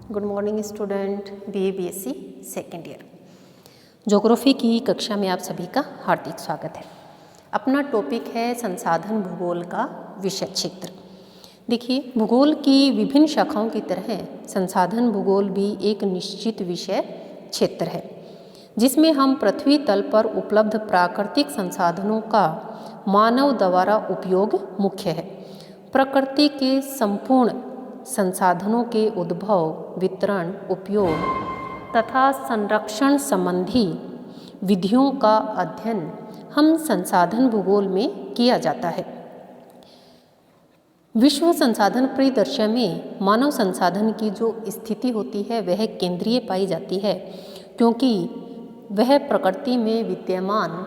Good morning student, BA BSc second year. Geography की कक्षा में आप सभी का हार्दिक स्वागत है। अपना टॉपिक है संसाधन भूगोल का विषय क्षेत्र। देखिए, भूगोल की विभिन्न शाखाओं की तरह संसाधन भूगोल भी एक निश्चित विषय क्षेत्र है जिसमें हम पृथ्वी तल पर उपलब्ध प्राकृतिक संसाधनों का मानव द्वारा उपयोग मुख्य है। प्रकृति के संपूर्ण संसाधनों के उद्भव, वितरण, उपयोग तथा संरक्षण संबंधी विधियों का अध्ययन हम संसाधन भूगोल में किया जाता है। विश्व संसाधन परिदृश्य में मानव संसाधन की जो स्थिति होती है वह केंद्रीय पाई जाती है, क्योंकि वह प्रकृति में विद्यमान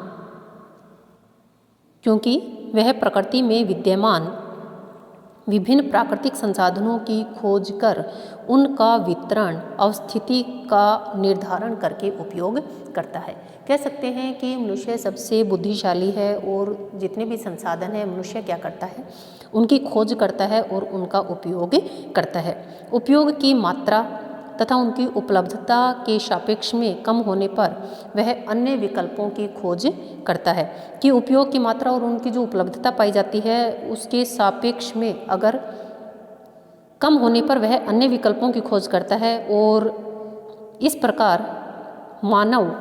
विभिन्न प्राकृतिक संसाधनों की खोज कर उनका वितरण, अवस्थिति का निर्धारण करके उपयोग करता है। कह सकते हैं कि मनुष्य सबसे बुद्धिशाली है और जितने भी संसाधन है मनुष्य क्या करता है, उनकी खोज करता है और उनका उपयोग करता है। उपयोग की मात्रा तथा उनकी उपलब्धता के सापेक्ष में कम होने पर वह अन्य विकल्पों की खोज करता है कि उपयोग की मात्रा और उनकी जो उपलब्धता पाई जाती है उसके सापेक्ष में अगर कम होने पर वह अन्य विकल्पों की खोज करता है। और इस प्रकार मानव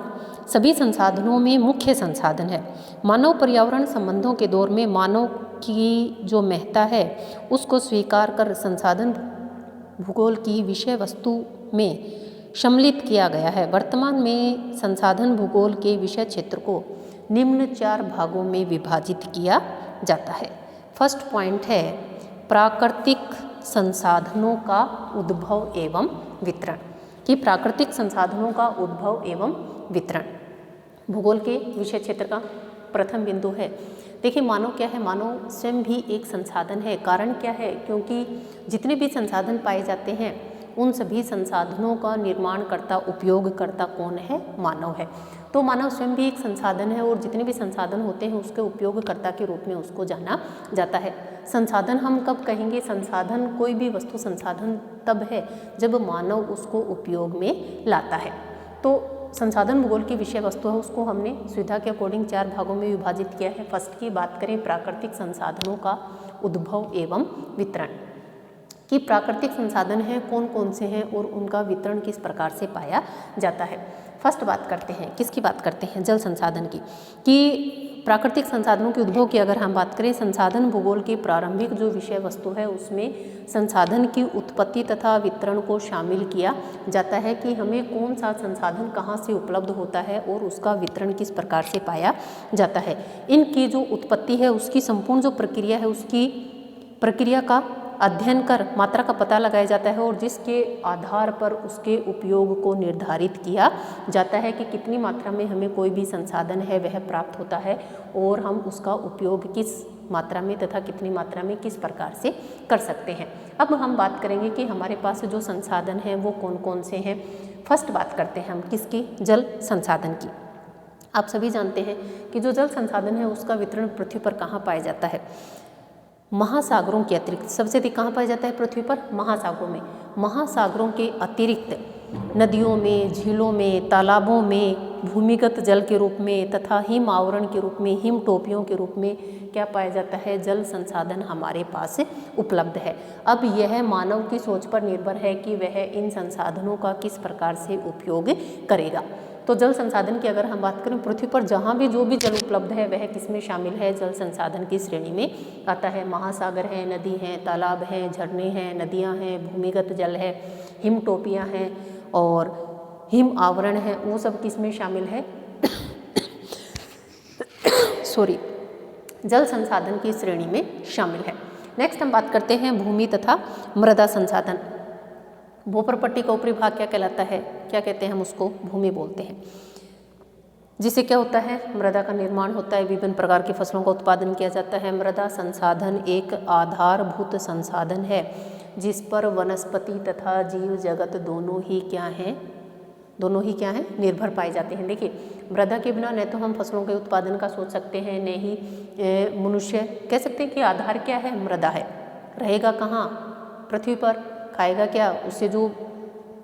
सभी संसाधनों में मुख्य संसाधन है। मानव पर्यावरण संबंधों के दौर में मानव की जो महत्ता है उसको स्वीकार कर संसाधन भूगोल की विषय वस्तु में सम्मिलित किया गया है। वर्तमान में संसाधन भूगोल के विषय क्षेत्र को निम्न 4 भागों में विभाजित किया जाता है। फर्स्ट पॉइंट है प्राकृतिक संसाधनों का उद्भव एवं वितरण, कि प्राकृतिक संसाधनों का उद्भव एवं वितरण भूगोल के विषय क्षेत्र का प्रथम बिंदु है। देखिए, मानव क्या है, मानव स्वयं भी एक संसाधन है। कारण क्या है, क्योंकि जितने भी संसाधन पाए जाते हैं उन सभी संसाधनों का निर्माणकर्ता, उपयोगकर्ता कौन है? मानव है। तो मानव स्वयं भी एक संसाधन है और जितने भी संसाधन होते हैं उसके उपयोगकर्ता के रूप में उसको जाना जाता है। संसाधन हम कब कहेंगे? संसाधन, कोई भी वस्तु संसाधन तब है जब मानव उसको उपयोग में लाता है। तो संसाधन भूगोल की विषय वस्तु है, उसको हमने सुविधा के अकॉर्डिंग 4 भागों में विभाजित किया है। फर्स्ट की बात करें, प्राकृतिक संसाधनों का उद्भव एवं वितरण, कि प्राकृतिक संसाधन हैं कौन कौन से हैं और उनका वितरण किस प्रकार से पाया जाता है। फर्स्ट बात करते हैं, किसकी बात करते हैं? जल संसाधन की। कि प्राकृतिक संसाधनों के उद्भव की अगर हम बात करें, संसाधन भूगोल की प्रारंभिक जो विषय वस्तु है उसमें संसाधन की उत्पत्ति तथा वितरण को शामिल किया जाता है कि हमें कौन सा संसाधन कहाँ से उपलब्ध होता है और उसका वितरण किस प्रकार से पाया जाता है। इनकी जो उत्पत्ति है उसकी संपूर्ण जो प्रक्रिया है उसकी प्रक्रिया का अध्ययन कर मात्रा का पता लगाया जाता है और जिसके आधार पर उसके उपयोग को निर्धारित किया जाता है कि कितनी मात्रा में हमें कोई भी संसाधन है वह प्राप्त होता है और हम उसका उपयोग किस मात्रा में तथा कितनी मात्रा में किस प्रकार से कर सकते हैं। अब हम बात करेंगे कि हमारे पास जो संसाधन हैं वो कौन कौन से हैं। फर्स्ट बात करते हैं हम किसकी? जल संसाधन की। आप सभी जानते हैं कि जो जल संसाधन है उसका वितरण पृथ्वी पर कहाँ पाया जाता है? महासागरों के अतिरिक्त सबसे अधिक कहाँ पाया जाता है पृथ्वी पर? महासागरों में। महासागरों के अतिरिक्त नदियों में, झीलों में, तालाबों में, भूमिगत जल के रूप में तथा हिम आवरण के रूप में, हिम टोपियों के रूप में क्या पाया जाता है? जल संसाधन हमारे पास उपलब्ध है। अब यह मानव की सोच पर निर्भर है कि वह इन संसाधनों का किस प्रकार से उपयोग करेगा। तो जल संसाधन की अगर हम बात करें, पृथ्वी पर जहाँ भी जो भी जल उपलब्ध है वह किसमें शामिल है? जल संसाधन की श्रेणी में आता है। महासागर है, नदी हैं, तालाब हैं, झरने हैं, नदियाँ हैं, भूमिगत जल है, हिम टोपियाँ हैं और हिम आवरण है, वो सब किसमें शामिल है? जल संसाधन की श्रेणी में शामिल है। नेक्स्ट हम बात करते हैं भूमि तथा मृदा संसाधन। भूप्रपट्टी का ऊपरी भाग क्या कहलाता है? क्या कहते हैं हम उसको? भूमि बोलते हैं। जिससे क्या होता है? मृदा का निर्माण होता है, विभिन्न प्रकार की फसलों का उत्पादन किया जाता है। मृदा संसाधन एक आधारभूत संसाधन है जिस पर वनस्पति तथा जीव जगत दोनों ही क्या हैं? निर्भर पाए जाते हैं। देखिए, मृदा के बिना न तो हम फसलों के उत्पादन का सोच सकते हैं, न ही मनुष्य कह सकते हैं कि आधार क्या है? मृदा है। रहेगा कहाँ? पृथ्वी पर। खाएगा क्या? उससे जो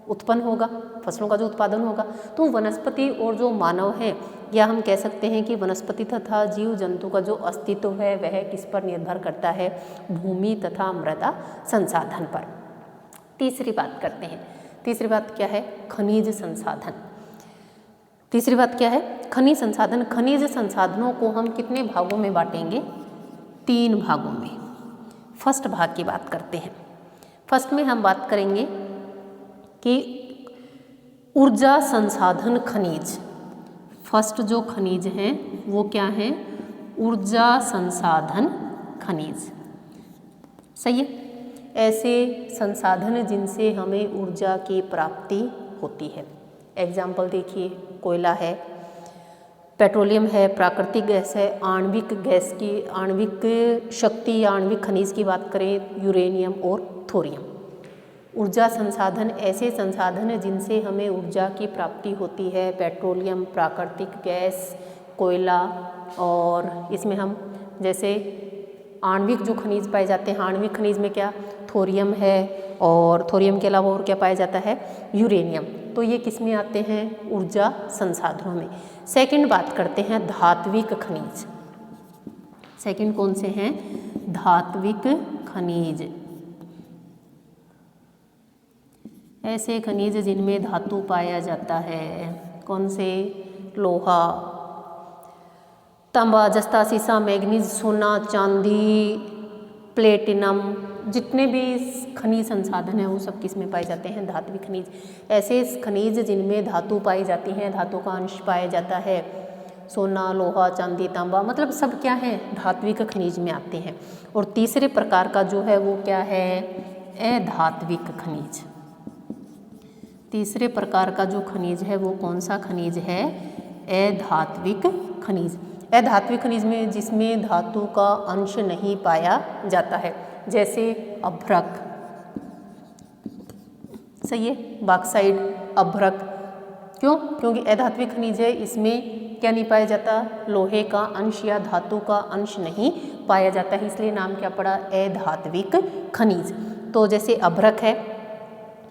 उत्पन्न होगा, फसलों का जो उत्पादन होगा। तो वनस्पति और जो मानव हैं, या हम कह सकते हैं कि वनस्पति तथा जीव जंतु का जो अस्तित्व है वह किस पर निर्भर करता है, भूमि तथा मृदा संसाधन पर। तीसरी बात करते हैं। तीसरी बात क्या है, खनिज संसाधन। तीसरी बात क्या है, खनिज संसाधन। खनिज संसाधनों को हम कितने भागों में बांटेंगे, 3 भागों में। फर्स्ट भाग की बात करते हैं। फर्स्ट में हम बात करेंगे कि ऊर्जा संसाधन खनिज। फर्स्ट जो खनिज हैं वो क्या हैं, ऊर्जा संसाधन खनिज। सही है, ऐसे संसाधन जिनसे हमें ऊर्जा की प्राप्ति होती है। एग्जाम्पल देखिए, कोयला है, पेट्रोलियम है, प्राकृतिक गैस है, आणविक गैस की आणविक शक्ति या आणविक खनिज की बात करें, यूरेनियम और थोरियम। ऊर्जा संसाधन ऐसे संसाधन जिनसे हमें ऊर्जा की प्राप्ति होती है, पेट्रोलियम, प्राकृतिक गैस, कोयला, और इसमें हम जैसे आणविक जो खनिज पाए जाते हैं, आणविक खनिज में क्या, थोरियम है, और थोरियम के अलावा और क्या पाया जाता है, यूरेनियम। तो ये किस में आते हैं, ऊर्जा संसाधनों में। सेकंड बात करते हैं धात्विक खनिज। सेकंड कौन से हैं, धात्विक खनिज। ऐसे खनिज जिनमें धातु पाया जाता है, कौन से, लोहा, तांबा, जस्ता, सीसा, मैग्नीज, सोना, चांदी, प्लेटिनम, जितने भी खनिज संसाधन हैं वो सब किस में पाए जाते हैं, धात्विक खनिज। ऐसे खनिज जिनमें धातु पाई जाती हैं, धातु का अंश पाया जाता है, सोना, लोहा, चांदी, तांबा, मतलब सब क्या है, धात्विक खनिज में आते हैं। और तीसरे प्रकार का जो है वो क्या है, अधात्विक खनिज। तीसरे प्रकार का जो खनिज है वो कौन सा खनिज है, अधात्विक खनिज। अधात्विक खनिज में जिसमें धातु का अंश नहीं पाया जाता है, जैसे अभ्रक। सही है, बॉक्साइट, अभ्रक। क्यों, क्योंकि अधात्विक खनिज है, इसमें क्या नहीं पाया जाता, लोहे का अंश या धातु का अंश नहीं पाया जाता है, इसलिए नाम क्या पड़ा, अधात्विक खनिज। तो जैसे अभ्रक है,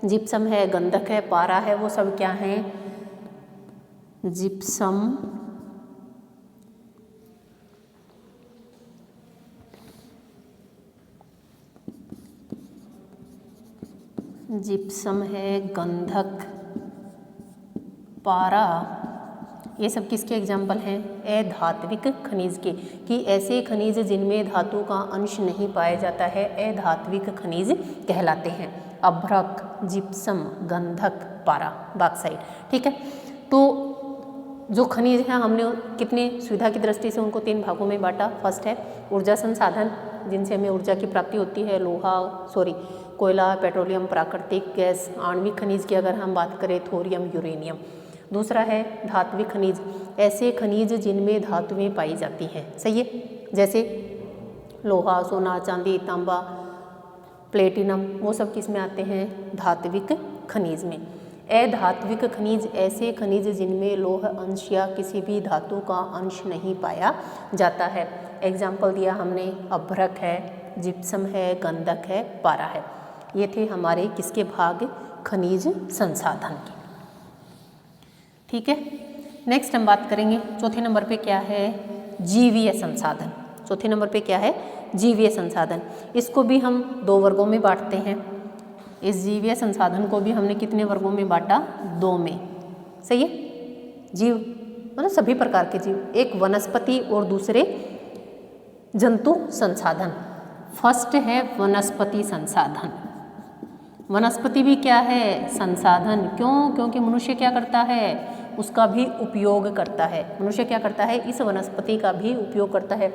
जिप्सम है, गंधक है, पारा है, वो सब क्या हैं, जिप्सम, जिप्सम है, गंधक, पारा, ये सब किसके एग्जाम्पल हैं, अधात्विक खनिज के। कि ऐसे खनिज जिनमें धातु का अंश नहीं पाया जाता है अधात्विक खनिज कहलाते हैं। अभ्रक, जिप्सम, गंधक, पारा, बॉक्साइट। ठीक है, तो जो खनिज हैं हमने कितने सुविधा की दृष्टि से उनको 3 भागों में बांटा। फर्स्ट है ऊर्जा संसाधन जिनसे हमें ऊर्जा की प्राप्ति होती है, कोयला, पेट्रोलियम, प्राकृतिक गैस, आणविक खनिज की अगर हम बात करें, थोरियम, यूरेनियम। दूसरा है धात्विक खनिज, ऐसे खनिज जिनमें धातुएं पाई जाती हैं। सही है, जैसे लोहा, सोना, चांदी, तांबा, प्लेटिनम, वो सब किस में आते हैं, धात्विक खनिज में। अधात्विक खनिज ऐसे खनिज जिनमें लौह अंश या किसी भी धातु का अंश नहीं पाया जाता है। एग्जाम्पल दिया हमने, अभ्रक है, जिप्सम है, गंधक है, पारा है। ये थे हमारे किसके भाग, खनिज संसाधन के। ठीक है, नेक्स्ट हम बात करेंगे चौथे नंबर पे क्या है, जीवीय संसाधन। चौथे नंबर पे क्या है, जीवीय संसाधन। इसको भी हम 2 वर्गों में बांटते हैं। इस जीवीय संसाधन को भी हमने कितने वर्गों में बांटा, 2 में। सही है, जीव मतलब सभी प्रकार के जीव, एक वनस्पति और दूसरे जंतु संसाधन। फर्स्ट है वनस्पति संसाधन। वनस्पति भी क्या है, संसाधन। क्यों, क्योंकि मनुष्य क्या करता है, उसका भी उपयोग करता है। मनुष्य क्या करता है, इस वनस्पति का भी उपयोग करता है।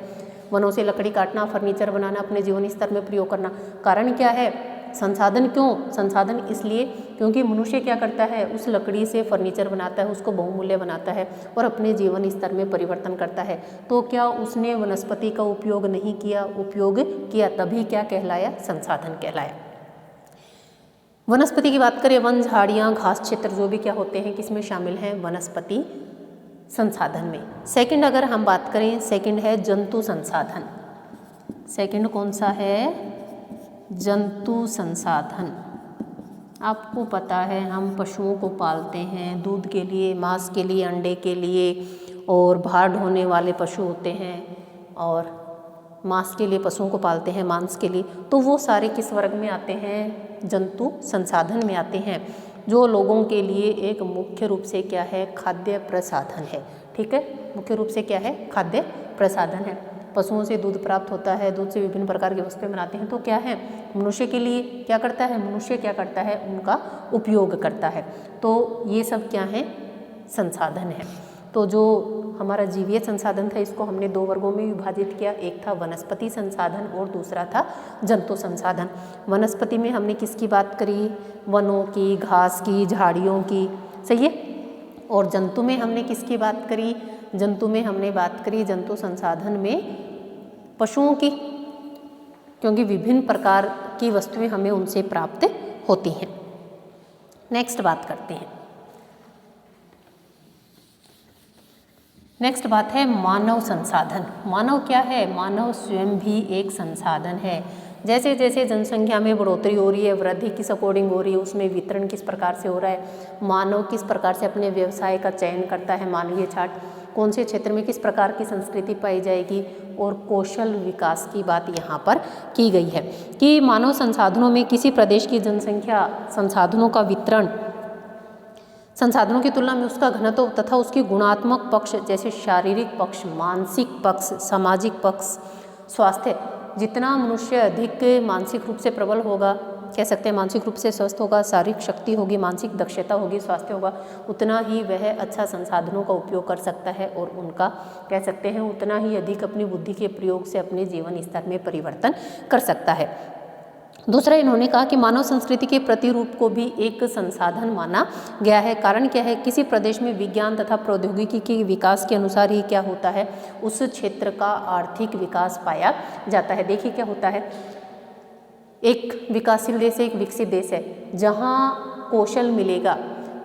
वनों से लकड़ी काटना, फर्नीचर बनाना, अपने जीवन स्तर में प्रयोग करना। कारण क्या है, संसाधन। क्यों संसाधन, इसलिए क्योंकि मनुष्य क्या करता है, उस लकड़ी से फर्नीचर बनाता है, उसको बहुमूल्य बनाता है और अपने जीवन स्तर में परिवर्तन करता है। तो क्या उसने वनस्पति का उपयोग नहीं किया, उपयोग किया, तभी क्या कहलाया, संसाधन कहलाया। वनस्पति की बात करें, वन, झाड़ियाँ, घास क्षेत्र जो भी क्या होते हैं, किसमें शामिल हैं, वनस्पति संसाधन में। सेकंड अगर हम बात करें, सेकंड है जंतु संसाधन। सेकंड कौन सा है, जंतु संसाधन। आपको पता है हम पशुओं को पालते हैं दूध के लिए, मांस के लिए, अंडे के लिए, और भार ढोने वाले पशु होते हैं, और मांस के लिए पशुओं को पालते हैं, मांस के लिए, तो वो सारे किस वर्ग में आते हैं? जंतु संसाधन में आते हैं, जो लोगों के लिए एक मुख्य रूप से क्या है? खाद्य प्रसाधन है। ठीक है, मुख्य रूप से क्या है? खाद्य प्रसाधन है। पशुओं से दूध प्राप्त होता है, दूध से विभिन्न प्रकार की वस्तुएं बनाते हैं, तो क्या है? मनुष्य के लिए क्या करता है? मनुष्य क्या करता है? उनका उपयोग करता है। तो ये सब क्या है? संसाधन है। तो जो हमारा जीवीय संसाधन था इसको हमने दो वर्गों में विभाजित किया, एक था वनस्पति संसाधन और दूसरा था जंतु संसाधन। वनस्पति में हमने किसकी बात करी? वनों की, घास की, झाड़ियों की, सही है। और जंतु में हमने किसकी बात करी? जंतु में हमने बात करी जंतु संसाधन में पशुओं की, क्योंकि विभिन्न प्रकार की वस्तुएं हमें उनसे प्राप्त होती हैं। नेक्स्ट बात करते हैं। नेक्स्ट बात है मानव संसाधन। मानव क्या है? मानव स्वयं भी एक संसाधन है। जैसे जैसे जनसंख्या में बढ़ोतरी हो रही है, वृद्धि किस अकॉर्डिंग हो रही है, उसमें वितरण किस प्रकार से हो रहा है, मानव किस प्रकार से अपने व्यवसाय का चयन करता है, मानवीय छाट कौन से क्षेत्र में किस प्रकार की संस्कृति पाई जाएगी, और कौशल विकास की बात यहाँ पर की गई है कि मानव संसाधनों में किसी प्रदेश की जनसंख्या, संसाधनों का वितरण, संसाधनों की तुलना में उसका घनत्व तथा उसकी गुणात्मक पक्ष जैसे शारीरिक पक्ष, मानसिक पक्ष, सामाजिक पक्ष, स्वास्थ्य, जितना मनुष्य अधिक मानसिक रूप से प्रबल होगा, कह सकते हैं मानसिक रूप से स्वस्थ होगा, शारीरिक शक्ति होगी, मानसिक दक्षता होगी, स्वास्थ्य होगा, उतना ही वह अच्छा संसाधनों का उपयोग कर सकता है और उनका कह सकते हैं उतना ही अधिक अपनी बुद्धि के प्रयोग से अपने जीवन स्तर में परिवर्तन कर सकता है। दूसरा इन्होंने कहा कि मानव संस्कृति के प्रतिरूप को भी एक संसाधन माना गया है। कारण क्या है? किसी प्रदेश में विज्ञान तथा प्रौद्योगिकी के विकास के अनुसार ही क्या होता है? उस क्षेत्र का आर्थिक विकास पाया जाता है। देखिए क्या होता है, एक विकासशील देश है, एक विकसित देश है, जहाँ कौशल मिलेगा,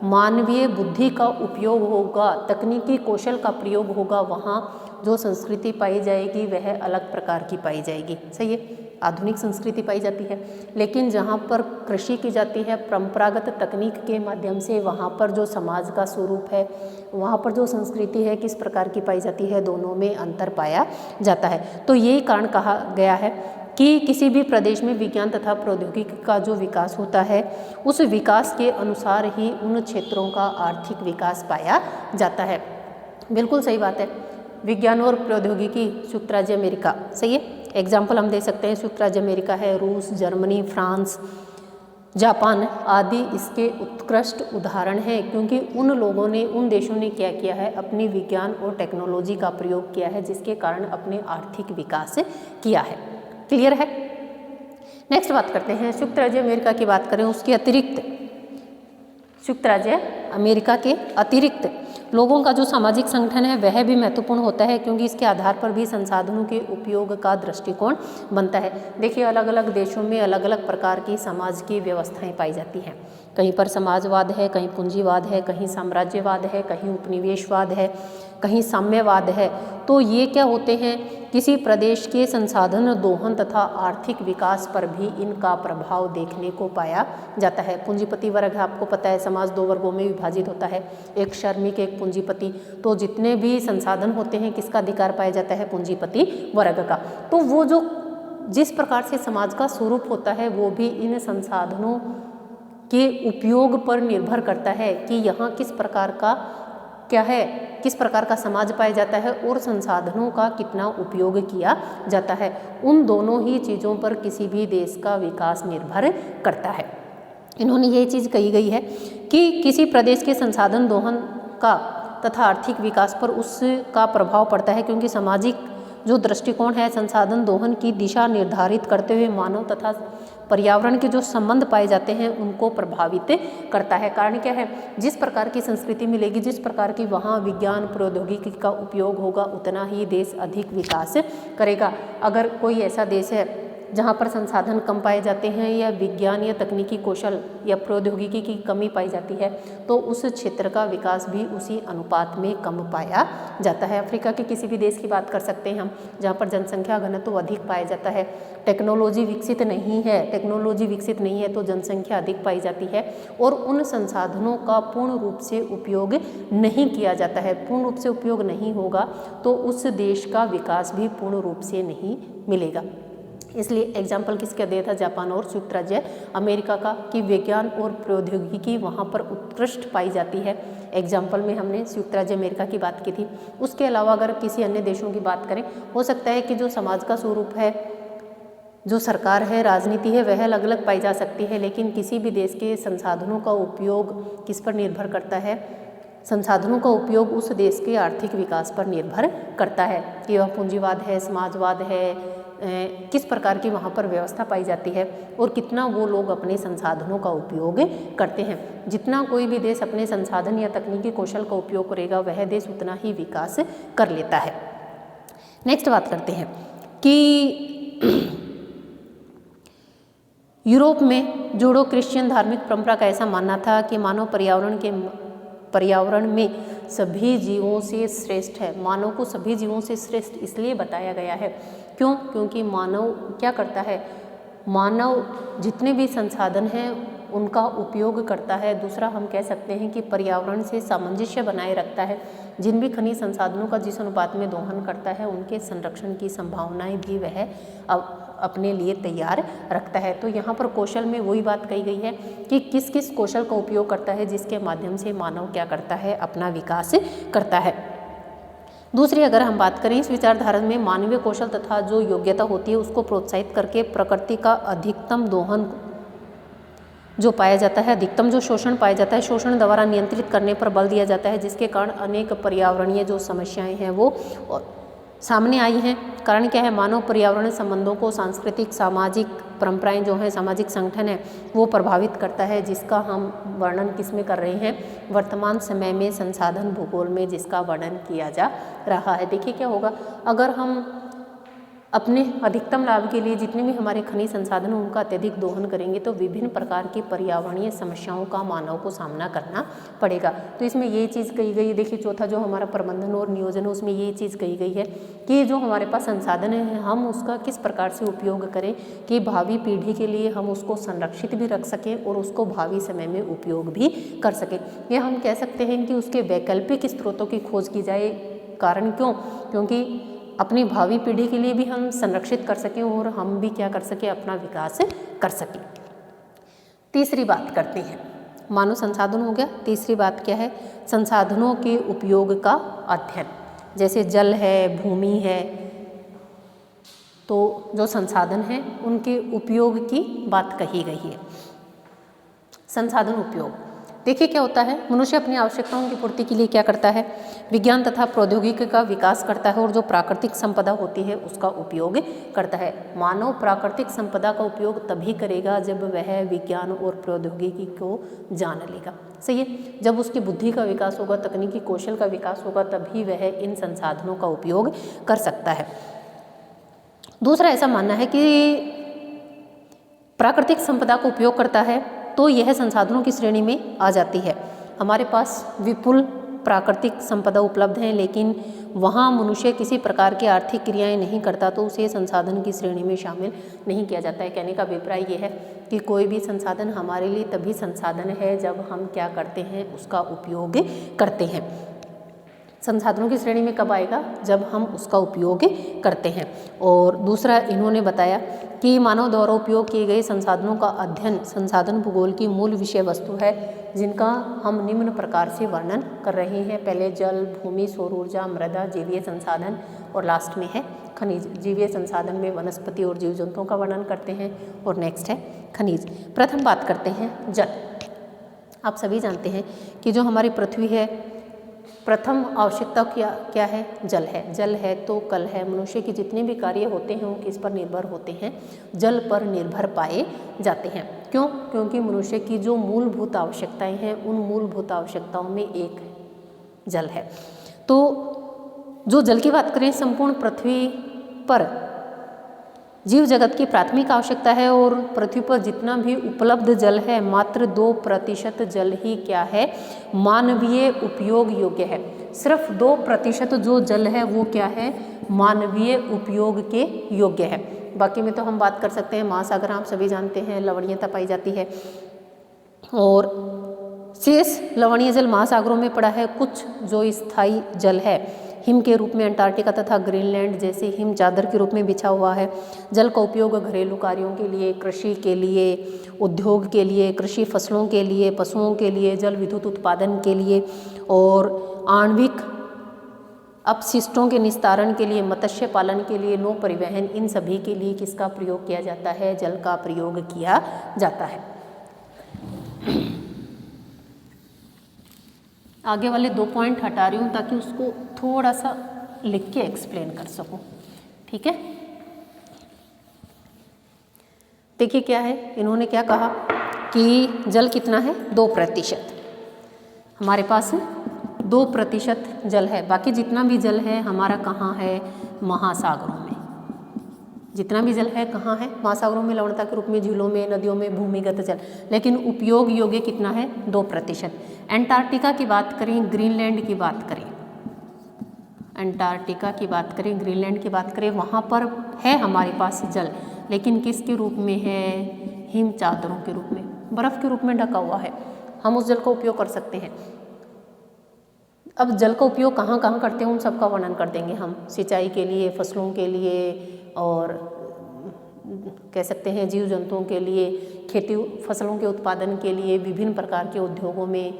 मानवीय बुद्धि का उपयोग होगा, तकनीकी कौशल का प्रयोग होगा, वहाँ जो संस्कृति पाई जाएगी वह अलग प्रकार की पाई जाएगी। सही है, आधुनिक संस्कृति पाई जाती है। लेकिन जहाँ पर कृषि की जाती है परंपरागत तकनीक के माध्यम से, वहाँ पर जो समाज का स्वरूप है, वहाँ पर जो संस्कृति है किस प्रकार की पाई जाती है, दोनों में अंतर पाया जाता है। तो यही कारण कहा गया है कि किसी भी प्रदेश में विज्ञान तथा प्रौद्योगिकी का जो विकास होता है उस विकास के अनुसार ही उन क्षेत्रों का आर्थिक विकास पाया जाता है। बिल्कुल सही बात है। विज्ञान और प्रौद्योगिकी, संयुक्त राज्य अमेरिका, सही है, एग्जाम्पल हम दे सकते हैं, संयुक्त राज्य अमेरिका है, रूस, जर्मनी, फ्रांस, जापान आदि इसके उत्कृष्ट उदाहरण हैं, क्योंकि उन लोगों ने, उन देशों ने क्या किया है, अपनी विज्ञान और टेक्नोलॉजी का प्रयोग किया है, जिसके कारण अपने आर्थिक विकास किया है। क्लियर है। नेक्स्ट बात करते हैं, संयुक्त राज्य अमेरिका की बात करें, उसके अतिरिक्त, संयुक्त राज्य अमेरिका के अतिरिक्त लोगों का जो सामाजिक संगठन है वह भी महत्वपूर्ण होता है, क्योंकि इसके आधार पर भी संसाधनों के उपयोग का दृष्टिकोण बनता है। देखिए अलग अलग देशों में अलग अलग प्रकार की समाज की व्यवस्थाएं पाई जाती हैं। कहीं पर समाजवाद है, कहीं पूंजीवाद है, कहीं साम्राज्यवाद है, कहीं उपनिवेशवाद है, कहीं साम्यवाद है। तो ये क्या होते हैं, किसी प्रदेश के संसाधन दोहन तथा आर्थिक विकास पर भी इनका प्रभाव देखने को पाया जाता है। पूंजीपति वर्ग, आपको पता है समाज दो वर्गों में विभाजित होता है, एक श्रमिक, एक पूंजीपति। तो जितने भी संसाधन होते हैं किसका अधिकार पाया जाता है? पूंजीपति वर्ग का। तो वो जो जिस प्रकार से समाज का स्वरूप होता है वो भी इन संसाधनों के उपयोग पर निर्भर करता है कि यहाँ किस प्रकार का क्या है, किस प्रकार का समाज पाया जाता है और संसाधनों का कितना उपयोग किया जाता है। उन दोनों ही चीज़ों पर किसी भी देश का विकास निर्भर करता है। इन्होंने ये चीज़ कही गई है कि किसी प्रदेश के संसाधन दोहन का तथा आर्थिक विकास पर उसका प्रभाव पड़ता है, क्योंकि सामाजिक जो दृष्टिकोण है संसाधन दोहन की दिशा निर्धारित करते हुए मानव तथा पर्यावरण के जो संबंध पाए जाते हैं उनको प्रभावित करता है। कारण क्या है, जिस प्रकार की संस्कृति मिलेगी, जिस प्रकार की वहाँ विज्ञान प्रौद्योगिकी का उपयोग होगा, उतना ही देश अधिक विकास करेगा। अगर कोई ऐसा देश है जहाँ पर संसाधन कम पाए जाते हैं या विज्ञान या तकनीकी कौशल या प्रौद्योगिकी की कमी पाई जाती है तो उस क्षेत्र का विकास भी उसी अनुपात में कम पाया जाता है। अफ्रीका के किसी भी देश की बात कर सकते हैं हम, जहाँ पर जनसंख्या घनत्व अधिक पाया जाता है, टेक्नोलॉजी विकसित नहीं है तो जनसंख्या अधिक पाई जाती है और उन संसाधनों का पूर्ण रूप से उपयोग नहीं किया जाता है। पूर्ण रूप से उपयोग नहीं होगा तो उस देश का विकास भी पूर्ण रूप से नहीं मिलेगा। इसलिए एग्जाम्पल किसका दिया था, जापान और संयुक्त राज्य अमेरिका का, कि विज्ञान और प्रौद्योगिकी वहाँ पर उत्कृष्ट पाई जाती है। एग्जाम्पल में हमने संयुक्त राज्य अमेरिका की बात की थी। उसके अलावा अगर किसी अन्य देशों की बात करें, हो सकता है कि जो समाज का स्वरूप है, जो सरकार है, राजनीति है, वह अलग अलग पाई जा सकती है, लेकिन किसी भी देश के संसाधनों का उपयोग किस पर निर्भर करता है, संसाधनों का उपयोग उस देश के आर्थिक विकास पर निर्भर करता है कि वह पूंजीवाद है, समाजवाद है, किस प्रकार की वहाँ पर व्यवस्था पाई जाती है और कितना वो लोग अपने संसाधनों का उपयोग करते हैं। जितना कोई भी देश अपने संसाधन या तकनीकी कौशल का उपयोग करेगा वह देश उतना ही विकास कर लेता है। नेक्स्ट बात करते हैं कि यूरोप में जूडो क्रिश्चियन धार्मिक परंपरा का ऐसा मानना था कि मानव पर्यावरण में सभी जीवों से श्रेष्ठ है। मानव को सभी जीवों से श्रेष्ठ इसलिए बताया गया है, क्यों? क्योंकि मानव क्या करता है, मानव जितने भी संसाधन हैं उनका उपयोग करता है। दूसरा हम कह सकते हैं कि पर्यावरण से सामंजस्य बनाए रखता है। जिन भी खनिज संसाधनों का जिस अनुपात में दोहन करता है उनके संरक्षण की संभावनाएं भी वह अपने लिए तैयार रखता है। तो यहाँ पर कौशल में वही बात कही गई है कि किस किस कौशल का उपयोग करता है जिसके माध्यम से मानव क्या करता है, अपना विकास करता है। दूसरी अगर हम बात करें, इस विचारधारा में मानवीय कौशल तथा जो योग्यता होती है उसको प्रोत्साहित करके प्रकृति का अधिकतम दोहन जो पाया जाता है, अधिकतम जो शोषण पाया जाता है, शोषण द्वारा नियंत्रित करने पर बल दिया जाता है, जिसके कारण अनेक पर्यावरणीय जो समस्याएं हैं वो सामने आई हैं। कारण क्या है, मानव पर्यावरण संबंधों को सांस्कृतिक सामाजिक परंपराएं जो हैं, सामाजिक संगठन है वो प्रभावित करता है, जिसका हम वर्णन किस में कर रहे हैं, वर्तमान समय में संसाधन भूगोल में जिसका वर्णन किया जा रहा है। देखिए क्या होगा, अगर हम अपने अधिकतम लाभ के लिए जितने भी हमारे खनिज संसाधन हैं उनका अत्यधिक दोहन करेंगे तो विभिन्न प्रकार की पर्यावरणीय समस्याओं का मानव को सामना करना पड़ेगा। तो इसमें ये चीज़ कही गई है। देखिए चौथा जो हमारा प्रबंधन और नियोजन है उसमें ये चीज़ कही गई है कि जो हमारे पास संसाधन है हम उसका किस प्रकार से उपयोग करें कि भावी पीढ़ी के लिए हम उसको संरक्षित भी रख सकें और उसको भावी समय में उपयोग भी कर सकें। ये हम कह सकते हैं कि उसके वैकल्पिक स्रोतों की खोज की जाए। कारण क्यों? क्योंकि अपनी भावी पीढ़ी के लिए भी हम संरक्षित कर सकें और हम भी क्या कर सकें, अपना विकास कर सकें। तीसरी बात करते हैं, मानव संसाधन हो गया। तीसरी बात क्या है, संसाधनों के उपयोग का अध्ययन। जैसे जल है, भूमि है, तो जो संसाधन हैं उनके उपयोग की बात कही गई है। संसाधन उपयोग देखिए क्या होता है, मनुष्य अपनी आवश्यकताओं की पूर्ति के लिए क्या करता है, विज्ञान तथा प्रौद्योगिकी का विकास करता है और जो प्राकृतिक संपदा होती है उसका उपयोग करता है। मानव प्राकृतिक संपदा का उपयोग तभी करेगा जब वह विज्ञान और प्रौद्योगिकी को जान लेगा। सही है, जब उसकी बुद्धि का विकास होगा, तकनीकी कौशल का विकास होगा, तभी वह इन संसाधनों का उपयोग कर सकता है। दूसरा ऐसा मानना है कि प्राकृतिक संपदा का उपयोग करता है तो यह संसाधनों की श्रेणी में आ जाती है। हमारे पास विपुल प्राकृतिक संपदा उपलब्ध है लेकिन वहाँ मनुष्य किसी प्रकार की आर्थिक क्रियाएं नहीं करता तो उसे संसाधन की श्रेणी में शामिल नहीं किया जाता है। कहने का अभिप्राय ये है कि कोई भी संसाधन हमारे लिए तभी संसाधन है जब हम क्या करते हैं, उसका उपयोग करते हैं। संसाधनों की श्रेणी में कब आएगा, जब हम उसका उपयोग करते हैं। और दूसरा इन्होंने बताया कि मानव द्वारा उपयोग किए गए संसाधनों का अध्ययन संसाधन भूगोल की मूल विषय वस्तु है, जिनका हम निम्न प्रकार से वर्णन कर रहे हैं। पहले जल, भूमि, सौर ऊर्जा, मृदा, जीवीय संसाधन और लास्ट में है खनिज। जीवीय संसाधन में वनस्पति और जीव जंतुओं का वर्णन करते हैं और नेक्स्ट है खनिज। प्रथम बात करते हैं जल। आप सभी जानते हैं कि जो हमारी पृथ्वी है, प्रथम आवश्यकता क्या है, जल है। जल है तो कल है। मनुष्य के जितने भी कार्य होते हैं वो किस पर निर्भर होते हैं, जल पर निर्भर पाए जाते हैं। क्यों? क्योंकि मनुष्य की जो मूलभूत आवश्यकताएं हैं उन मूलभूत आवश्यकताओं में एक जल है। तो जो जल की बात करें, संपूर्ण पृथ्वी पर जीव जगत की प्राथमिक आवश्यकता है और पृथ्वी पर जितना भी उपलब्ध जल है मात्र 2% जल ही क्या है, मानवीय उपयोग योग्य है। सिर्फ 2% जो जल है वो क्या है, मानवीय उपयोग के योग्य है। बाकी में तो हम बात कर सकते हैं, महासागर आप सभी जानते हैं लवणीयता पाई जाती है और शेष लवणीय जल महासागरों में पड़ा है। कुछ जो स्थायी जल है हिम के रूप में अंटार्कटिका तथा ग्रीनलैंड जैसे हिम चादर के रूप में बिछा हुआ है। जल का उपयोग घरेलू कार्यों के लिए, कृषि के लिए, उद्योग के लिए, कृषि फसलों के लिए, पशुओं के लिए, जल विद्युत उत्पादन के लिए और आणविक अपशिष्टों के निस्तारण के लिए, मत्स्य पालन के लिए, नौ परिवहन, इन सभी के लिए किसका प्रयोग किया जाता है, जल का प्रयोग किया जाता है। आगे वाले 2 पॉइंट हटा रही हूँ ताकि उसको थोड़ा सा लिख के एक्सप्लेन कर सकूँ, ठीक है। देखिए क्या है, इन्होंने क्या कहा कि जल कितना है, 2%। हमारे पास 2% जल है, बाकी जितना भी जल है हमारा कहाँ है, महासागरों में। जितना भी जल है कहाँ है, महासागरों में, लवणता के रूप में, झीलों में, नदियों में, भूमिगत जल, लेकिन उपयोग योग्य कितना है, 2%। अंटार्कटिका की बात करें, ग्रीनलैंड की बात करें, अंटार्कटिका की बात करें, ग्रीनलैंड की बात करें, वहाँ पर है हमारे पास जल, लेकिन किसके रूप में है, हिम चादरों के रूप में, बर्फ़ के रूप में ढका हुआ है। हम उस जल का उपयोग कर सकते हैं। अब जल का उपयोग कहाँ कहाँ करते हैं उन सबका वर्णन कर देंगे हम। सिंचाई के लिए, फसलों के लिए और कह सकते हैं जीव जंतुओं के लिए, खेती फसलों के उत्पादन के लिए, विभिन्न प्रकार के उद्योगों में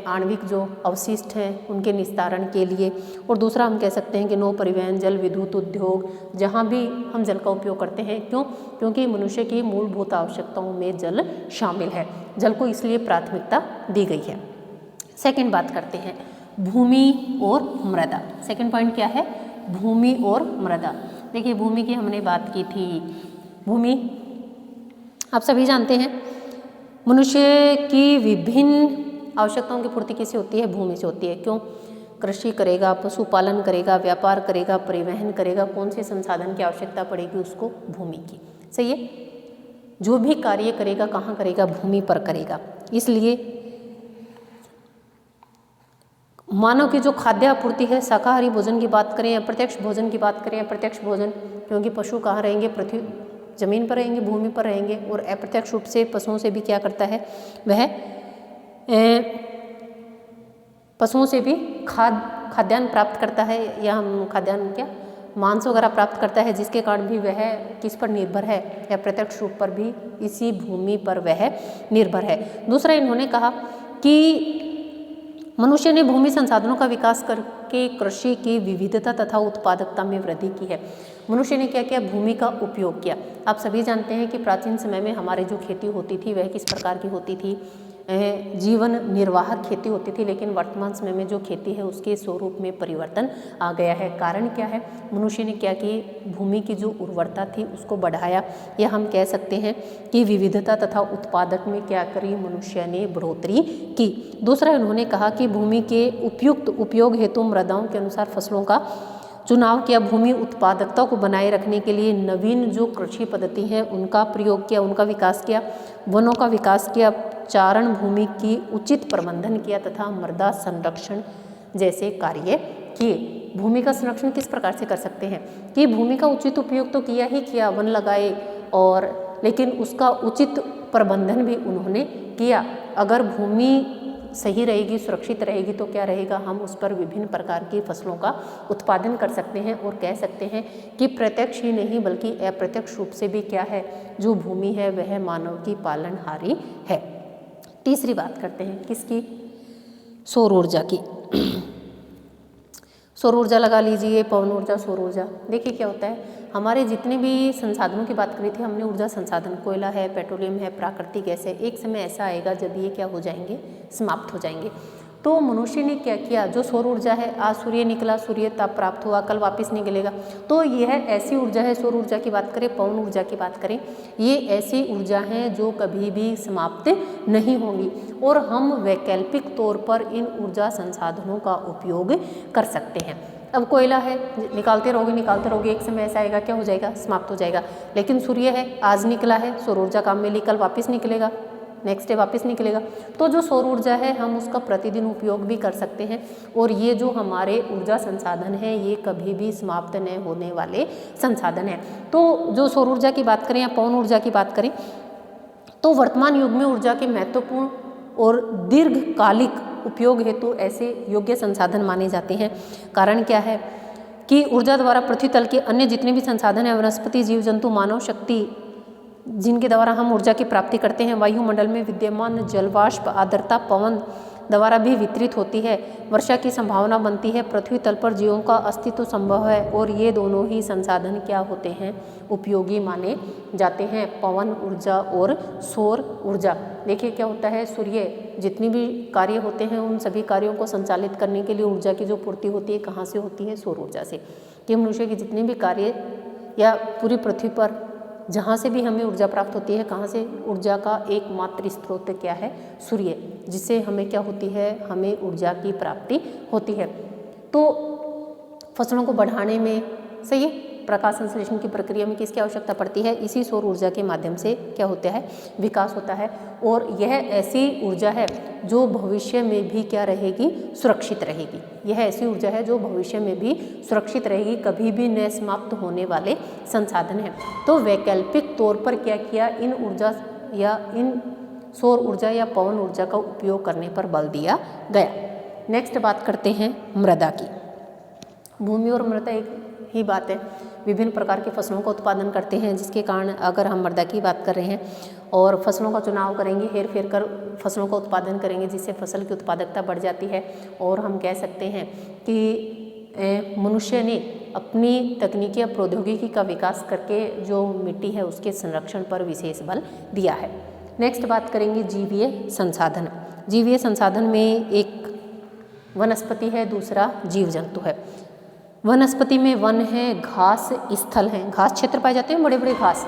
आणविक जो अवशिष्ट हैं उनके निस्तारण के लिए, और दूसरा हम कह सकते हैं कि नौ परिवहन, जल विद्युत उद्योग, जहाँ भी हम जल का उपयोग करते हैं। क्यों? क्योंकि मनुष्य की मूलभूत आवश्यकताओं में जल शामिल है। जल को इसलिए प्राथमिकता दी गई है। सेकंड बात करते हैं भूमि और मृदा। सेकंड पॉइंट क्या है, भूमि और मृदा। देखिए भूमि की हमने बात की थी। भूमि आप सभी जानते हैं मनुष्य की विभिन्न आवश्यकताओं की पूर्ति किससे होती है, भूमि से होती है। क्यों? कृषि करेगा, पशुपालन करेगा, व्यापार करेगा, परिवहन करेगा, कौन से संसाधन की आवश्यकता पड़ेगी उसको, भूमि की। सही है, जो भी कार्य करेगा कहाँ करेगा, भूमि पर करेगा। इसलिए मानव की जो खाद्य आपूर्ति है, शाकाहारी भोजन की बात करें, अप्रत्यक्ष भोजन की बात करें, अप्रत्यक्ष भोजन, क्योंकि पशु कहाँ रहेंगे, पृथ्वी जमीन पर रहेंगे, भूमि पर रहेंगे, और अप्रत्यक्ष रूप से पशुओं से भी क्या करता है, वह पशुओं से भी खाद्यान्न प्राप्त करता है, या हम खाद्यान्न क्या, मांस वगैरह प्राप्त करता है, जिसके कारण भी वह किस पर निर्भर है, या प्रत्यक्ष रूप पर भी इसी भूमि पर वह निर्भर है। दूसरा इन्होंने कहा कि मनुष्य ने भूमि संसाधनों का विकास करके कृषि की विविधता तथा उत्पादकता में वृद्धि की है। मनुष्य ने क्या किया, भूमि का उपयोग किया। आप सभी जानते हैं कि प्राचीन समय में हमारी जो खेती होती थी वह किस प्रकार की होती थी, जीवन निर्वाहक खेती होती थी, लेकिन वर्तमान समय में जो खेती है उसके स्वरूप में परिवर्तन आ गया है। कारण क्या है, मनुष्य ने क्या कि भूमि की जो उर्वरता थी उसको बढ़ाया, या हम कह सकते हैं कि विविधता तथा उत्पादक में क्या करी, मनुष्य ने बढ़ोतरी की। दूसरा इन्होंने कहा कि भूमि के उपयुक्त उपयोग हेतु मृदाओं के अनुसार फसलों का चुनाव किया। भूमि उत्पादकता को बनाए रखने के लिए नवीन जो कृषि पद्धति हैं उनका प्रयोग किया, उनका विकास किया, वनों का विकास किया, चारण भूमि की उचित प्रबंधन किया तथा मृदा संरक्षण जैसे कार्य किए। भूमि का संरक्षण किस प्रकार से कर सकते हैं कि भूमि का उचित उपयोग तो किया ही किया, वन लगाए, और लेकिन उसका उचित प्रबंधन भी उन्होंने किया। अगर भूमि सही रहेगी, सुरक्षित रहेगी तो क्या रहेगा, हम उस पर विभिन्न प्रकार की फसलों का उत्पादन कर सकते हैं, और कह सकते हैं कि प्रत्यक्ष ही नहीं बल्कि अप्रत्यक्ष रूप से भी क्या है, जो भूमि है वह मानव की पालनहारी है। तीसरी बात करते हैं किसकी, सौर ऊर्जा की। सौर ऊर्जा लगा लीजिए, पवन ऊर्जा, सौर ऊर्जा। देखिए क्या होता है, हमारे जितने भी संसाधनों की बात करी थी हमने, ऊर्जा संसाधन, कोयला है, पेट्रोलियम है, प्राकृतिक गैस है, एक समय ऐसा आएगा जब ये क्या हो जाएंगे, समाप्त हो जाएंगे। तो मनुष्य ने क्या किया, जो सौर ऊर्जा है, आज सूर्य निकला, सूर्य ताप प्राप्त हुआ, कल वापस निकलेगा, तो यह ऐसी ऊर्जा है, सौर ऊर्जा की बात करें, पवन ऊर्जा की बात करें, ये ऐसी ऊर्जा है जो कभी भी समाप्त नहीं होंगी, और हम वैकल्पिक तौर पर इन ऊर्जा संसाधनों का उपयोग कर सकते हैं। अब कोयला है, निकालते रहोगे, एक समय ऐसा आएगा क्या हो जाएगा, समाप्त हो जाएगा। लेकिन सूर्य है, आज निकला है, सौर ऊर्जा काम में ली, कल वापस निकलेगा, नेक्स्ट डे वापस निकलेगा। तो जो सौर ऊर्जा है हम उसका प्रतिदिन उपयोग भी कर सकते हैं, और ये जो हमारे ऊर्जा संसाधन है ये कभी भी समाप्त न होने वाले संसाधन हैं। तो जो सौर ऊर्जा की बात करें या पवन ऊर्जा की बात करें, तो वर्तमान युग में ऊर्जा के महत्वपूर्ण और दीर्घकालिक उपयोग हेतु ऐसे योग्य संसाधन माने जाते हैं। कारण क्या है कि ऊर्जा द्वारा पृथ्वी तल के अन्य जितने भी संसाधन हैं, वनस्पति, जीव जंतु, मानव शक्ति, जिनके द्वारा हम ऊर्जा की प्राप्ति करते हैं, वायुमंडल में विद्यमान जलवाष्प, आर्द्रता, पवन द्वारा भी वितरित होती है। वर्षा की संभावना बनती है, पृथ्वी तल पर जीवों का अस्तित्व संभव है, और ये दोनों ही संसाधन क्या होते हैं, उपयोगी माने जाते हैं, पवन ऊर्जा और सौर ऊर्जा। देखिए क्या होता है, सूर्य जितनी भी कार्य होते हैं उन सभी कार्यों को संचालित करने के लिए ऊर्जा की जो पूर्ति होती है कहाँ से होती है, सौर ऊर्जा से। कि मनुष्य के जितने भी कार्य या पूरी पृथ्वी पर जहाँ से भी हमें ऊर्जा प्राप्त होती है, कहाँ से, ऊर्जा का एकमात्र स्रोत क्या है, सूर्य, जिससे हमें क्या होती है, हमें ऊर्जा की प्राप्ति होती है। तो फसलों को बढ़ाने में सही है, प्रकाश संश्लेषण की प्रक्रिया में किसकी आवश्यकता पड़ती है, इसी सौर ऊर्जा के माध्यम से क्या होता है, विकास होता है। और यह ऐसी ऊर्जा है जो भविष्य में भी क्या रहेगी, सुरक्षित रहेगी। यह ऐसी ऊर्जा है जो भविष्य में भी सुरक्षित रहेगी, कभी भी न समाप्त होने वाले संसाधन है। तो वैकल्पिक तौर पर क्या किया, इन ऊर्जा या इन सौर ऊर्जा या पवन ऊर्जा का उपयोग करने पर बल दिया गया। नेक्स्ट बात करते हैं मृदा की। भूमि और मृदा एक ही बात है, विभिन्न प्रकार की फसलों का उत्पादन करते हैं, जिसके कारण अगर हम मृदा की बात कर रहे हैं और फसलों का चुनाव करेंगे, हेर फेर कर फसलों का उत्पादन करेंगे, जिससे फसल की उत्पादकता बढ़ जाती है। और हम कह सकते हैं कि मनुष्य ने अपनी तकनीकी या प्रौद्योगिकी का विकास करके जो मिट्टी है उसके संरक्षण पर विशेष बल दिया है। नेक्स्ट बात करेंगे जीवीय संसाधन। जीवीय संसाधन में एक वनस्पति है, दूसरा जीव जंतु है। वनस्पति में वन है, घास स्थल हैं, घास क्षेत्र पाए जाते हैं, बड़े बड़े घास।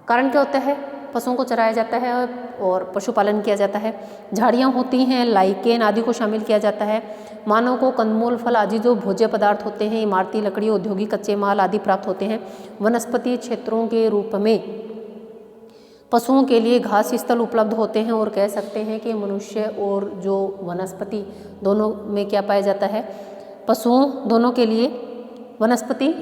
कारण क्या होता है, पशुओं को चराया जाता है और पशुपालन किया जाता है। झाड़ियाँ होती हैं, लाइकेन आदि को शामिल किया जाता है। मानव को कंदमूल, फल आदि जो भोज्य पदार्थ होते हैं, इमारती लकड़ी, औद्योगिक कच्चे माल आदि प्राप्त होते हैं। वनस्पति क्षेत्रों के रूप में पशुओं के लिए घास स्थल उपलब्ध होते हैं, और कह सकते हैं कि मनुष्य और जो वनस्पति दोनों में क्या पाया जाता है, पशुओं दोनों के लिए, वनस्पति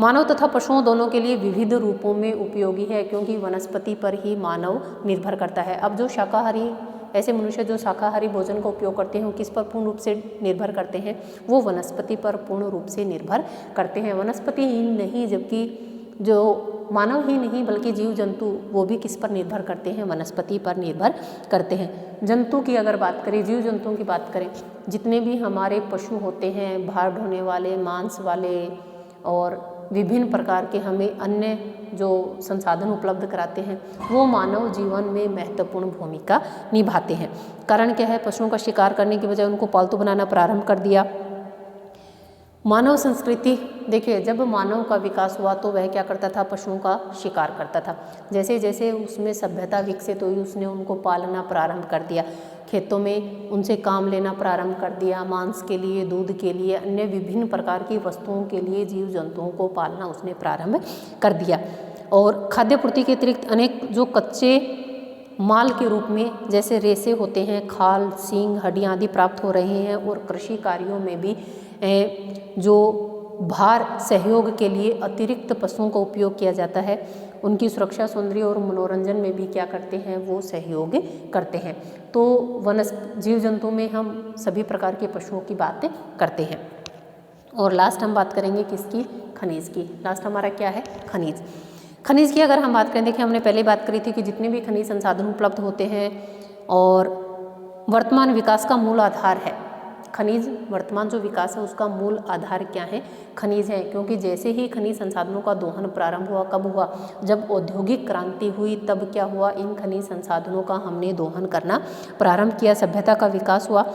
मानव तथा पशुओं दोनों के लिए विविध रूपों में उपयोगी है, क्योंकि वनस्पति पर ही मानव निर्भर करता है। अब जो शाकाहारी, ऐसे मनुष्य जो शाकाहारी भोजन का उपयोग करते हैं वो किस पर पूर्ण रूप से निर्भर करते हैं, वो वनस्पति पर पूर्ण रूप से निर्भर करते हैं। वनस्पति ही नहीं, जबकि जो मानव ही नहीं बल्कि जीव जंतु वो भी किस पर निर्भर करते हैं, वनस्पति पर निर्भर करते हैं। जंतु की अगर बात करें, जीव जंतुओं की बात करें, जितने भी हमारे पशु होते हैं, भार ढोने वाले, मांस वाले और विभिन्न प्रकार के हमें अन्य जो संसाधन उपलब्ध कराते हैं, वो मानव जीवन में महत्वपूर्ण भूमिका निभाते हैं। कारण क्या है, पशुओं का शिकार करने की बजाय उनको पालतू बनाना प्रारंभ कर दिया। मानव संस्कृति, देखिए जब मानव का विकास हुआ तो वह क्या करता था, पशुओं का शिकार करता था। जैसे जैसे उसमें सभ्यता विकसित हुई, उसने उनको पालना प्रारंभ कर दिया, खेतों में उनसे काम लेना प्रारंभ कर दिया, मांस के लिए, दूध के लिए, अन्य विभिन्न प्रकार की वस्तुओं के लिए जीव जंतुओं को पालना उसने प्रारंभ कर दिया। और खाद्य पूर्ति के अतिरिक्त अनेक जो कच्चे माल के रूप में जैसे रेसे होते हैं, खाल, सींग, हड्डियाँ आदि प्राप्त हो रहे हैं। और कृषि कार्यों में भी जो भार सहयोग के लिए अतिरिक्त पशुओं का उपयोग किया जाता है, उनकी सुरक्षा, सौंदर्य और मनोरंजन में भी क्या करते हैं, वो सहयोग करते हैं। तो जीव जंतु में हम सभी प्रकार के पशुओं की बात करते हैं। और लास्ट हम बात करेंगे किसकी, खनिज की। लास्ट हमारा क्या है, खनिज। खनिज की अगर हम बात करें, देखिए हमने पहले बात करी थी कि जितने भी खनिज संसाधन उपलब्ध होते हैं और वर्तमान विकास का मूल आधार है खनिज, वर्तमान जो विकास है उसका मूल आधार क्या है, खनिज है। क्योंकि जैसे ही खनिज संसाधनों का दोहन प्रारंभ हुआ, कब हुआ, जब औद्योगिक क्रांति हुई, तब क्या हुआ, इन खनिज संसाधनों का हमने दोहन करना प्रारंभ किया, सभ्यता का विकास हुआ।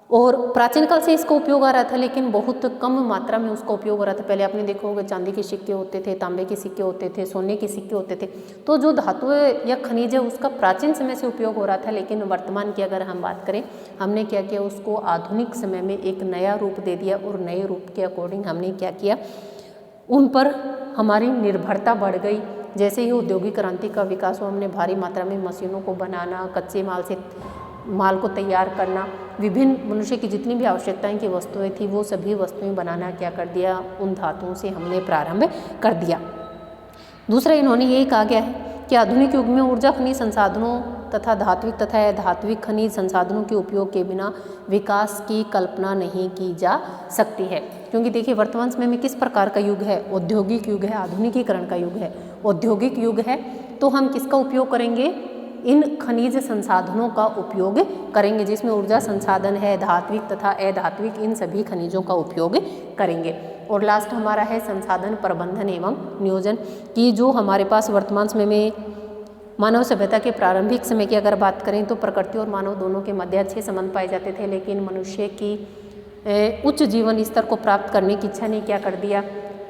और प्राचीन काल से इसका उपयोग आ रहा था, लेकिन बहुत कम मात्रा में उसका उपयोग हो रहा था। पहले आपने देखा होगा चांदी के सिक्के होते थे, तांबे के सिक्के होते थे, सोने के सिक्के होते थे। तो जो धातु या खनिज है उसका प्राचीन समय से उपयोग हो रहा था, लेकिन वर्तमान की अगर हम बात करें, हमने क्या किया, उसको आधुनिक समय में एक नया रूप दे दिया और नए रूप के अकॉर्डिंग हमने क्या किया, उन पर हमारी निर्भरता बढ़ गई। जैसे ही औद्योगिक क्रांति का विकास हुआ, हमने भारी मात्रा में मशीनों को बनाना, कच्चे माल से माल को तैयार करना, विभिन्न मनुष्य की जितनी भी आवश्यकताएं की वस्तुएं थी वो सभी वस्तुएं बनाना क्या कर दिया, उन धातुओं से हमने प्रारंभ कर दिया। दूसरा इन्होंने यही कहा गया है कि आधुनिक युग में ऊर्जा खनिज संसाधनों तथा धात्विक तथा अधात्विक खनिज संसाधनों के उपयोग के बिना विकास की कल्पना नहीं की जा सकती है। क्योंकि देखिए वर्तमान समय में किस प्रकार का युग है, औद्योगिक युग है, आधुनिकीकरण का युग है। औद्योगिक युग है तो हम किसका उपयोग करेंगे, इन खनिज संसाधनों का उपयोग करेंगे, जिसमें ऊर्जा संसाधन है, धात्विक तथा अधात्विक, इन सभी खनिजों का उपयोग करेंगे। और लास्ट हमारा है संसाधन प्रबंधन एवं नियोजन, कि जो हमारे पास वर्तमान समय में मानव सभ्यता के प्रारंभिक समय की अगर बात करें तो प्रकृति और मानव दोनों के मध्य अच्छे संबंध पाए जाते थे, लेकिन मनुष्य की उच्च जीवन स्तर को प्राप्त करने की इच्छा ने क्या कर दिया,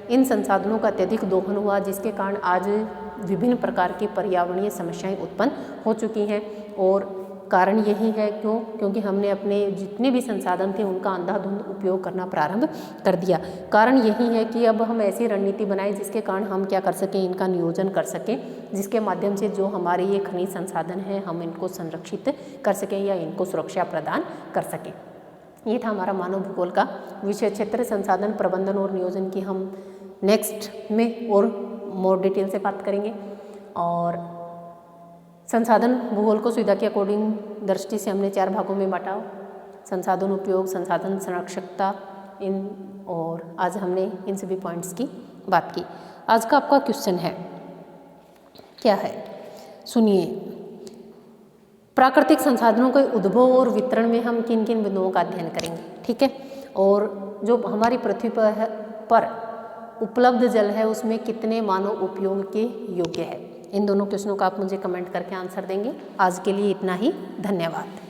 इन संसाधनों का अत्यधिक दोहन हुआ, जिसके कारण आज विभिन्न प्रकार की पर्यावरणीय समस्याएं उत्पन्न हो चुकी हैं। और कारण यही है क्योंकि हमने अपने जितने भी संसाधन थे उनका अंधाधुंध उपयोग करना प्रारंभ कर दिया। कारण यही है कि अब हम ऐसी रणनीति बनाएं जिसके कारण हम क्या कर सकें, इनका नियोजन कर सकें, जिसके माध्यम से जो हमारे ये खनिज संसाधन हैं हम इनको संरक्षित कर सकें या इनको सुरक्षा प्रदान कर सकें। ये था हमारा मानव भूगोल का विषय क्षेत्र संसाधन प्रबंधन और नियोजन की हम नेक्स्ट में और मोर डिटेल से बात करेंगे। और संसाधन भूगोल को सुविधा के अकॉर्डिंग दृष्टि से हमने 4 भागों में बांटा, संसाधन उपयोग, संसाधन संरक्षकता, और आज हमने इन सभी पॉइंट्स की बात की। आज का आपका क्वेश्चन है, क्या है सुनिए, प्राकृतिक संसाधनों के उद्भव और वितरण में हम किन किन बिंदुओं का अध्ययन करेंगे, ठीक है। और जो हमारी पृथ्वी पर उपलब्ध जल है उसमें कितने मानव उपयोग के योग्य है, इन दोनों क्वेश्चनों का आप मुझे कमेंट करके आंसर देंगे। आज के लिए इतना ही, धन्यवाद।